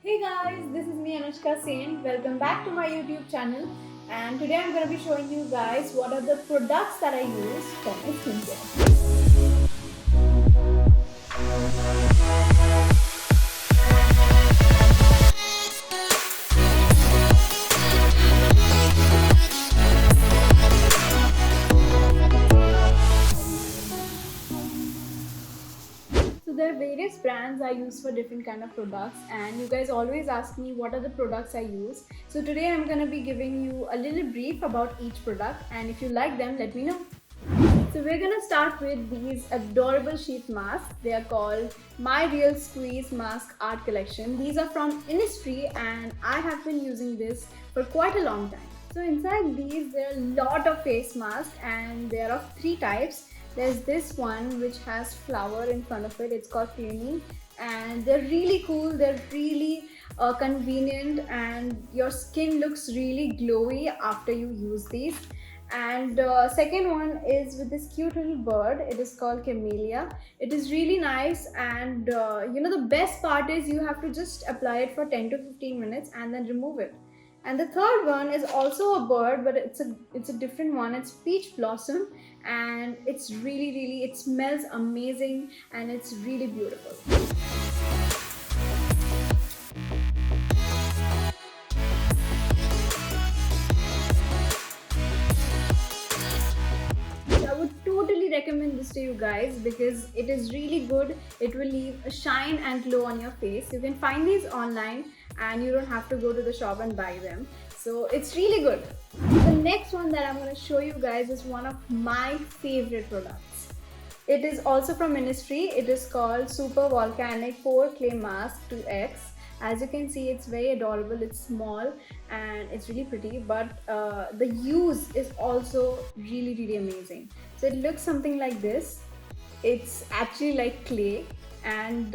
Hey guys, this is me Anushka Sen. Welcome back to my YouTube channel. And today I'm going to be showing you guys what are the products that I use for my skincare. So there are various brands I use for different kind of products, and you guys always ask me what are the products I use. So today I'm going to be giving you a little brief about each product, and if you like them, let me know. So we're gonna start with these adorable sheet masks. They are called My Real Squeeze Mask Art Collection. These are from Innisfree and I have been using this for quite a long time. So inside these there are a lot of face masks and they are of three types. There's this one which has flower in front of it. It's called Peony and they're really cool. They're really convenient and your skin looks really glowy after you use these. And second one is with this cute little bird. It is called Camellia. It is really nice, and the best part is you have to just apply it for 10 to 15 minutes and then remove it. And the third one is also a bird, but it's a different one. It's peach blossom, and it's really it smells amazing and it's really beautiful. I would totally recommend this to you guys because it is really good. It will leave a shine and glow on your face. You can find these online and you don't have to go to the shop and buy them. So it's really good. The next one that I'm going to show you guys is one of my favorite products. It is also from Innisfree. It is called Super Volcanic Pore Clay Mask 2X. As you can see, it's very adorable. It's small and it's really pretty, but the use is also really amazing. So it looks something like this. It's actually like clay, and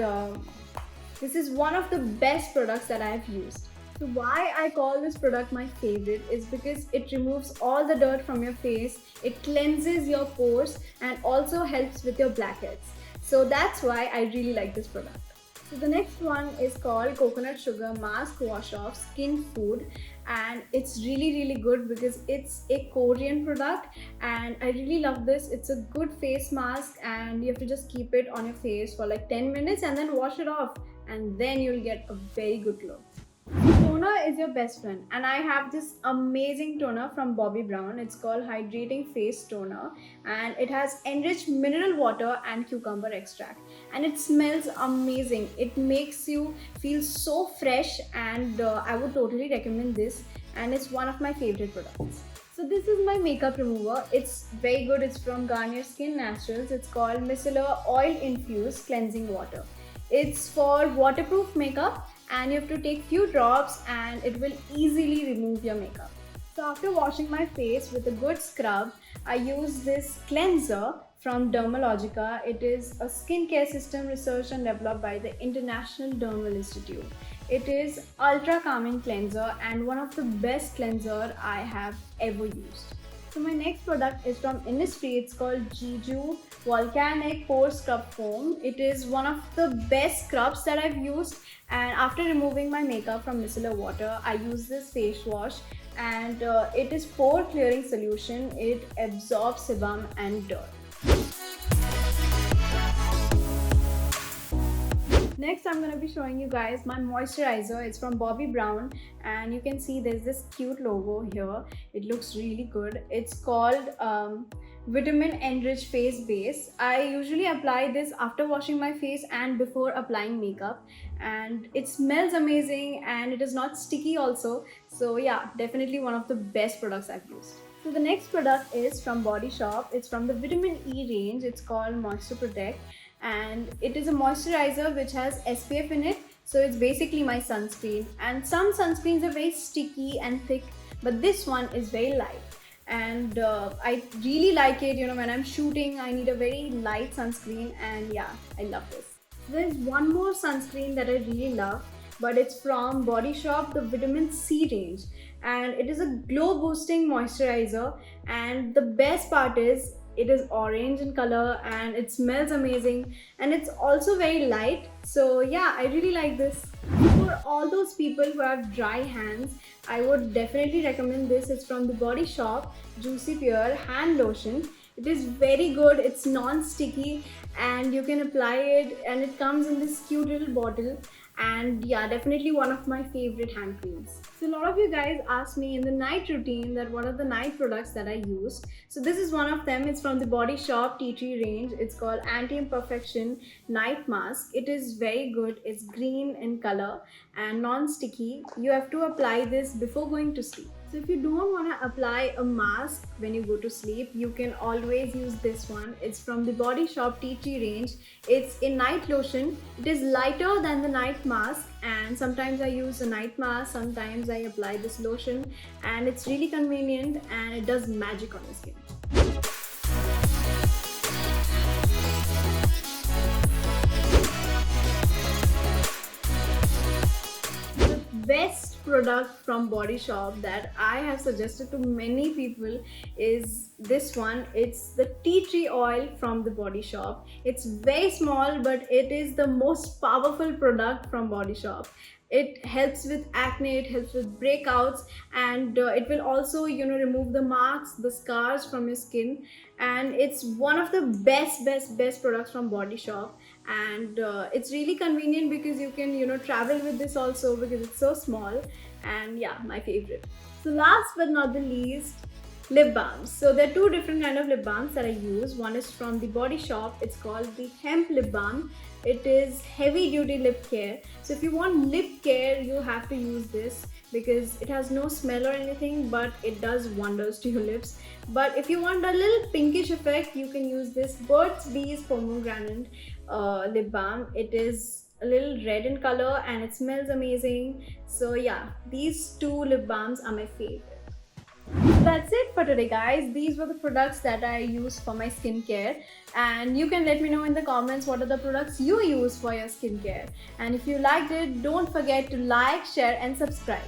this is one of the best products that I've used. So why I call this product my favorite is because it removes all the dirt from your face, it cleanses your pores and also helps with your blackheads. So that's why I really like this product. So the next one is called Coconut Sugar Mask Wash Off Skin Food, and it's really good because it's a Korean product and I really love this. It's a good face mask and you have to just keep it on your face for like 10 minutes and then wash it off, and then you'll get a very good glow. Toner is your best friend, and I have this amazing toner from Bobbi Brown. It's called Hydrating Face Toner and it has enriched mineral water and cucumber extract, and it smells amazing. It makes you feel so fresh, and I would totally recommend this, and it's one of my favorite products. So this is my makeup remover. It's very good. It's from Garnier Skin Naturals. It's called Micellar Oil Infused Cleansing Water. It's for waterproof makeup and you have to take few drops and it will easily remove your makeup. So after washing my face with a good scrub, I use this cleanser from Dermalogica. It is a skincare system researched and developed by the International Dermal Institute. It is ultra calming cleanser and one of the best cleanser I have ever used. So my next product is from Innisfree. It's called Jeju Volcanic Pore Scrub Foam. It is one of the best scrubs that I've used, and after removing my makeup from micellar water, I use this face wash, and it is pore clearing solution. It absorbs sebum and dirt. Next, I'm going to be showing you guys my moisturizer. It's from Bobbi Brown and you can see there's this cute logo here. It looks really good. It's called Vitamin Enriched Face Base. I usually apply this after washing my face and before applying makeup, and it smells amazing and it is not sticky also. So yeah, definitely one of the best products I've used. So the next product is from Body Shop. It's from the Vitamin E range. It's called Moisture Protect and it is a moisturizer which has SPF in it. So it's basically my sunscreen, and some sunscreens are very sticky and thick, but this one is very light. And I really like it. When I'm shooting, I need a very light sunscreen, and yeah, I love this. There's one more sunscreen that I really love, but it's from Body Shop, the Vitamin C range, and it is a glow boosting moisturizer, and the best part is it is orange in color and it smells amazing, and it's also very light. So yeah, I really like this. For for all those people who have dry hands, I would definitely recommend this. It's from the Body Shop, Juicy Pure Hand Lotion. It is very good, it's non-sticky, and you can apply it, and it comes in this cute little bottle. And yeah, definitely one of my favorite hand creams. So a lot of you guys asked me in the night routine that what are the night products that I use. So this is one of them. It's from the Body Shop Tea Tree range. It's called Anti-Imperfection Night Mask. It is very good. It's green in color and non-sticky. You have to apply this before going to sleep. So if you don't want to apply a mask when you go to sleep, you can always use this one. It's from the Body Shop Tea Tree range. It's a night lotion. It is lighter than the night mask, and sometimes I use a night mask, sometimes I apply this lotion, and it's really convenient and it does magic on your skin. Best product from Body Shop that I have suggested to many people is this one. It's the tea tree oil from the Body Shop. It's very small, but it is the most powerful product from Body Shop. It helps with acne, it helps with breakouts, and it will also remove the marks, the scars from your skin. And it's one of the best products from Body Shop. And it's really convenient because you can travel with this also, because it's so small. And yeah, my favorite. So last but not the least, lip balms. So there are two different kind of lip balms that I use. One is from the Body Shop. It's called the hemp lip balm. It is heavy duty lip care. So if you want lip care, you have to use this because it has no smell or anything, but it does wonders to your lips. But if you want a little pinkish effect, you can use this Burt's Bees pomegranate lip balm. It is a little red in color and it smells amazing. So yeah, these two lip balms are my favorite. That's it for today, guys. These were the products that I use for my skincare, and you can let me know in the comments what are the products you use for your skincare. And if you liked it, don't forget to like, share and subscribe.